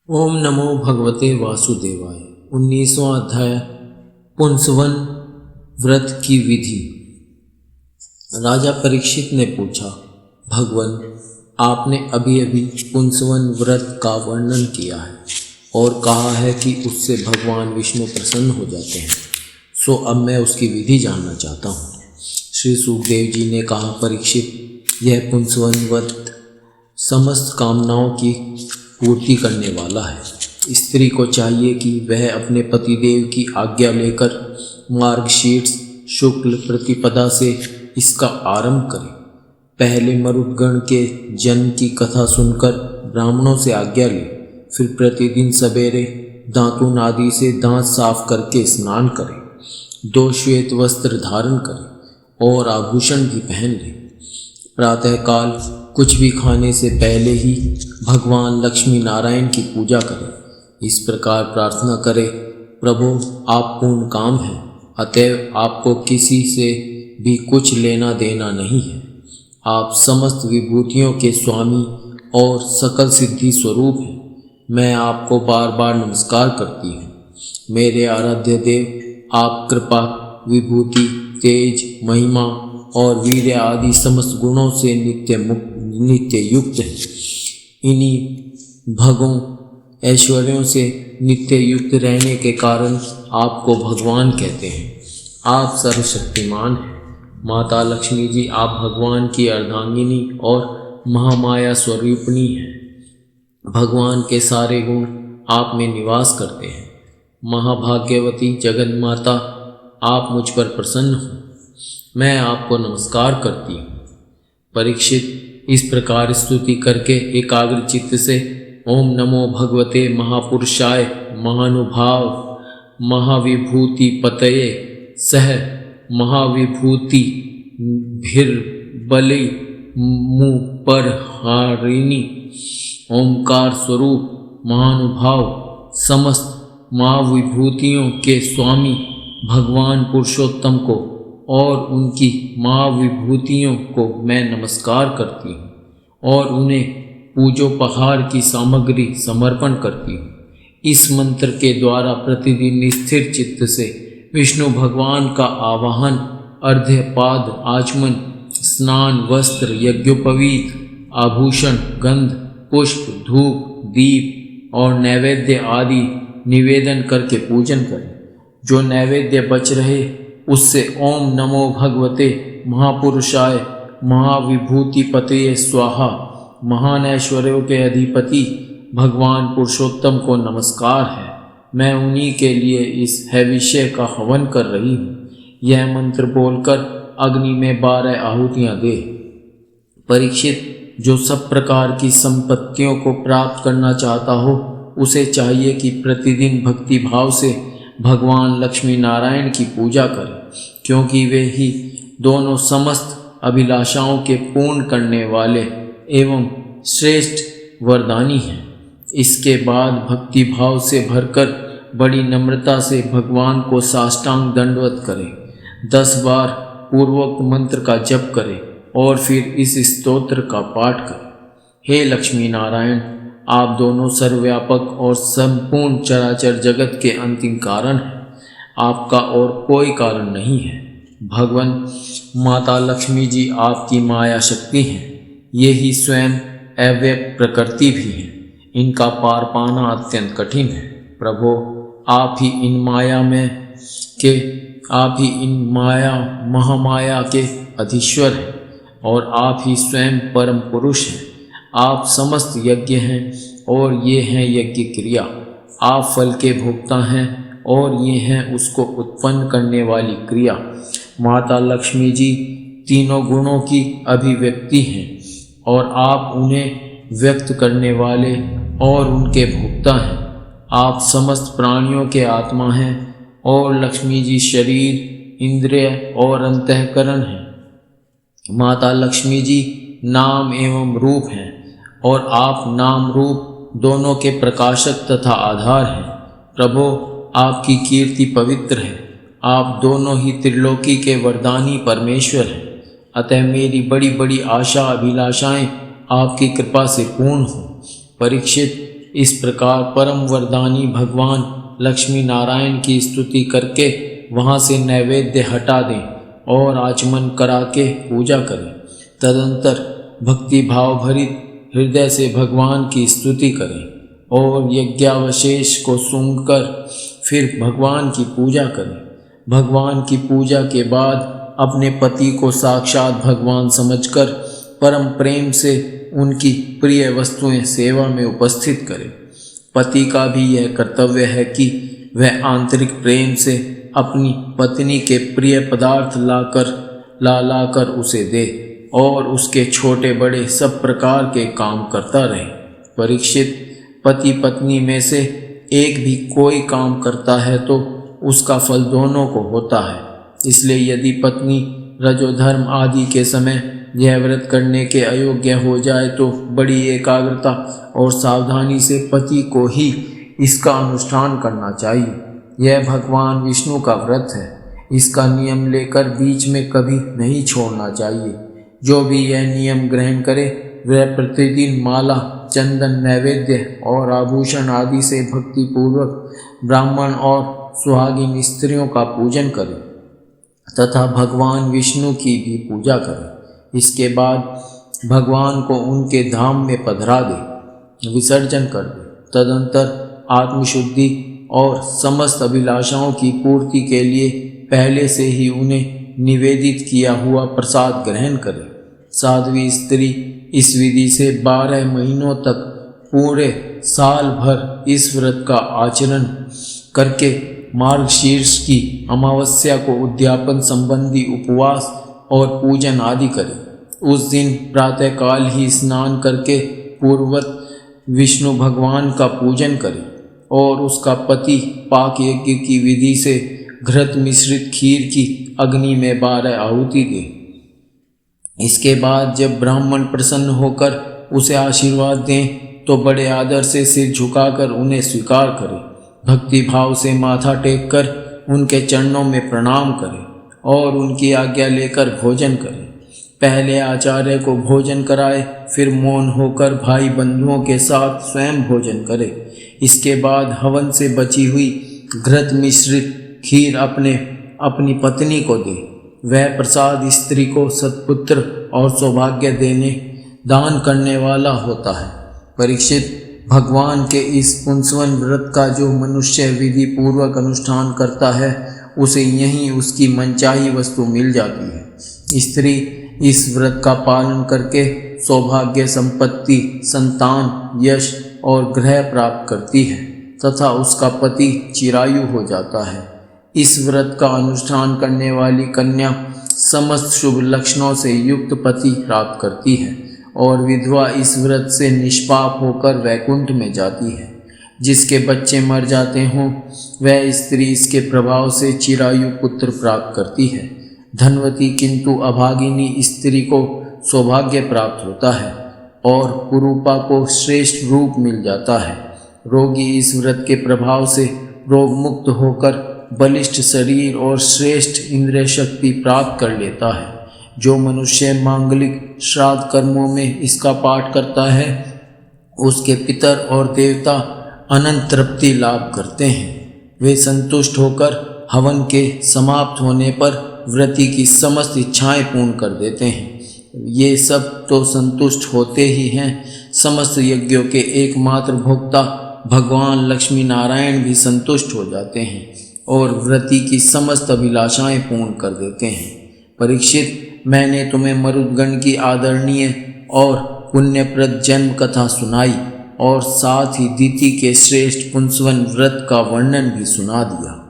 ओम नमो भगवते वासुदेवाय। 19वां अध्याय पुंसवन व्रत की विधि। राजा परीक्षित ने पूछा, भगवन, आपने अभी अभी पुंसवन व्रत का वर्णन किया है और कहा है कि उससे भगवान विष्णु प्रसन्न हो जाते हैं, सो अब मैं उसकी विधि जानना चाहता हूँ। श्री सुखदेव जी ने कहा, परीक्षित, यह पुंसवन व्रत समस्त कामनाओं की पूर्ति करने वाला है। स्त्री को चाहिए कि वह अपने पतिदेव की आज्ञा लेकर मार्गशीर्ष शुक्ल प्रतिपदा से इसका आरंभ करे। पहले मरुदगण के जन्म की कथा सुनकर ब्राह्मणों से आज्ञा ले, फिर प्रतिदिन सवेरे दातून आदि से दांत साफ करके स्नान करे, 2 श्वेत वस्त्र धारण करे और आभूषण भी पहन ले। प्रातःकाल कुछ भी खाने से पहले ही भगवान लक्ष्मी नारायण की पूजा करें। इस प्रकार प्रार्थना करें, प्रभु, आप पूर्ण काम हैं, अतएव आपको किसी से भी कुछ लेना देना नहीं है। आप समस्त विभूतियों के स्वामी और सकल सिद्धि स्वरूप हैं। मैं आपको बार बार नमस्कार करती हूँ। मेरे आराध्य देव, आप कृपा, विभूति, तेज, महिमा और वीर्य आदि समस्त गुणों से नित्य युक्त है। इन्हीं भगों ऐश्वर्यों से नित्य युक्त रहने के कारण आपको भगवान कहते हैं। आप सर्वशक्तिमान हैं। माता लक्ष्मी जी, आप भगवान की अर्धांगिनी और महामाया स्वरूपिणी हैं। भगवान के सारे गुण आप में निवास करते हैं। महाभाग्यवती जगन माता, आप मुझ पर प्रसन्न हो। मैं आपको नमस्कार करती हूँ। परीक्षित, इस प्रकार स्तुति करके एकाग्र चित्त से ओम नमो भगवते महापुरुषाय महानुभाव महाविभूति पतये सह महाविभूति भिर्बली मुपरहारिणी ओंकार स्वरूप महानुभाव समस्त महाविभूतियों के स्वामी भगवान पुरुषोत्तम को और उनकी महाविभूतियों को मैं नमस्कार करती हूँ और उन्हें पूजोपहार की सामग्री समर्पण करती हूँ। इस मंत्र के द्वारा प्रतिदिन स्थिर चित्त से विष्णु भगवान का आवाहन, अर्घ्यपाद, आचमन, स्नान, वस्त्र, यज्ञोपवीत, आभूषण, गंध, पुष्प, धूप, दीप और नैवेद्य आदि निवेदन करके पूजन करें। जो नैवेद्य बच रहे उससे ओम नमो भगवते महापुरुषाय महाविभूति पतये स्वाहा महान ऐश्वर्यों के अधिपति भगवान पुरुषोत्तम को नमस्कार है। मैं उन्हीं के लिए इस हैविष्य का हवन कर रही हूँ। यह मंत्र बोलकर अग्नि में 12 आहुतियाँ दे। परीक्षित, जो सब प्रकार की संपत्तियों को प्राप्त करना चाहता हो उसे चाहिए कि प्रतिदिन भक्ति भाव से भगवान लक्ष्मी नारायण की पूजा करें, क्योंकि वे ही दोनों समस्त अभिलाषाओं के पूर्ण करने वाले एवं श्रेष्ठ वरदानी हैं। इसके बाद भक्ति भाव से भरकर बड़ी नम्रता से भगवान को साष्टांग दंडवत करें। 10 बार पूर्वोक्त मंत्र का जप करें और फिर इस स्तोत्र का पाठ करें। हे लक्ष्मी नारायण, आप दोनों सर्वव्यापक और संपूर्ण चराचर जगत के अंतिम कारण हैं। आपका और कोई कारण नहीं है। भगवान माता लक्ष्मी जी आपकी माया शक्ति हैं। ये ही स्वयं अव्यक्त प्रकृति भी हैं। इनका पार पाना अत्यंत कठिन है। प्रभो, आप ही इन महामाया के अधीश्वर हैं और आप ही स्वयं परम पुरुष हैं। आप समस्त यज्ञ हैं और ये हैं यज्ञ क्रिया। आप फल के भोक्ता हैं और ये हैं उसको उत्पन्न करने वाली क्रिया। माता लक्ष्मी जी तीनों गुणों की अभिव्यक्ति हैं और आप उन्हें व्यक्त करने वाले और उनके भोक्ता हैं। आप समस्त प्राणियों के आत्मा हैं और लक्ष्मी जी शरीर, इंद्रिय और अंतःकरण हैं। माता लक्ष्मी जी नाम एवं रूप हैं और आप नाम रूप दोनों के प्रकाशक तथा आधार हैं। प्रभो, आपकी कीर्ति पवित्र है। आप दोनों ही त्रिलोकी के वरदानी परमेश्वर हैं। अतः मेरी बड़ी बड़ी आशा अभिलाषाएं आपकी कृपा से पूर्ण हो। परीक्षित, इस प्रकार परम वरदानी भगवान लक्ष्मी नारायण की स्तुति करके वहाँ से नैवेद्य हटा दें और आचमन करा के पूजा करें। तदंतर भक्ति भाव भरित हृदय से भगवान की स्तुति करें और यज्ञावशेष को सूंघकर फिर भगवान की पूजा करें। भगवान की पूजा के बाद अपने पति को साक्षात भगवान समझकर परम प्रेम से उनकी प्रिय वस्तुएं सेवा में उपस्थित करें। पति का भी यह कर्तव्य है कि वह आंतरिक प्रेम से अपनी पत्नी के प्रिय पदार्थ लाकर उसे दे और उसके छोटे बड़े सब प्रकार के काम करता रहे। परीक्षित, पति पत्नी में से एक भी कोई काम करता है तो उसका फल दोनों को होता है। इसलिए यदि पत्नी रजोधर्म आदि के समय यह व्रत करने के अयोग्य हो जाए तो बड़ी एकाग्रता और सावधानी से पति को ही इसका अनुष्ठान करना चाहिए। यह भगवान विष्णु का व्रत है। इसका नियम लेकर बीच में कभी नहीं छोड़ना चाहिए। जो भी यह नियम ग्रहण करे वह प्रतिदिन माला, चंदन, नैवेद्य और आभूषण आदि से भक्तिपूर्वक ब्राह्मण और सुहागिन स्त्रियों का पूजन करे तथा भगवान विष्णु की भी पूजा करे। इसके बाद भगवान को उनके धाम में पधरा दे, विसर्जन कर दे। तदंतर आत्मशुद्धि और समस्त अभिलाषाओं की पूर्ति के लिए पहले से ही उन्हें निवेदित किया हुआ प्रसाद ग्रहण करे। साध्वी स्त्री इस विधि से 12 महीनों तक पूरे साल भर इस व्रत का आचरण करके मार्गशीर्ष की अमावस्या को उद्यापन संबंधी उपवास और पूजन आदि करे। उस दिन प्रातःकाल ही स्नान करके पूर्ववत विष्णु भगवान का पूजन करे और उसका पति पाक यज्ञ की विधि से घृत मिश्रित खीर की अग्नि में 12 आहुति दे। इसके बाद जब ब्राह्मण प्रसन्न होकर उसे आशीर्वाद दें तो बड़े आदर से सिर झुकाकर उन्हें स्वीकार करे। भक्ति भाव से माथा टेक कर उनके चरणों में प्रणाम करे और उनकी आज्ञा लेकर भोजन करे। पहले आचार्य को भोजन कराए, फिर मौन होकर भाई बंधुओं के साथ स्वयं भोजन करे। इसके बाद हवन से बची हुई घृत मिश्रित खीर अपनी पत्नी को दे। वह प्रसाद स्त्री को सत्पुत्र और सौभाग्य दान करने वाला होता है। परीक्षित, भगवान के इस पुंसवन व्रत का जो मनुष्य विधि पूर्वक अनुष्ठान करता है उसे यहीं उसकी मनचाही वस्तु मिल जाती है। स्त्री इस व्रत का पालन करके सौभाग्य, संपत्ति, संतान, यश और गृह प्राप्त करती है तथा उसका पति चिरायु हो जाता है। इस व्रत का अनुष्ठान करने वाली कन्या समस्त शुभ लक्षणों से युक्त पति प्राप्त करती है और विधवा इस व्रत से निष्पाप होकर वैकुंठ में जाती है। जिसके बच्चे मर जाते हों वह स्त्री इसके प्रभाव से चिरायु पुत्र प्राप्त करती है। धनवती किंतु अभागिनी स्त्री को सौभाग्य प्राप्त होता है और कुरूपा को श्रेष्ठ रूप मिल जाता है। रोगी इस व्रत के प्रभाव से रोग मुक्त होकर बलिष्ठ शरीर और श्रेष्ठ इंद्रिय शक्ति प्राप्त कर लेता है। जो मनुष्य मांगलिक श्राद्ध कर्मों में इसका पाठ करता है उसके पितर और देवता अनंत तृप्ति लाभ करते हैं। वे संतुष्ट होकर हवन के समाप्त होने पर व्रती की समस्त इच्छाएं पूर्ण कर देते हैं। ये सब तो संतुष्ट होते ही हैं, समस्त यज्ञों के एकमात्र भोक्ता भगवान लक्ष्मी नारायण भी संतुष्ट हो जाते हैं और व्रती की समस्त अभिलाषाएं पूर्ण कर देते हैं। परीक्षित, मैंने तुम्हें मरुदगण की आदरणीय और पुण्यप्रद जन्म कथा सुनाई और साथ ही दिति के श्रेष्ठ पुंसवन व्रत का वर्णन भी सुना दिया।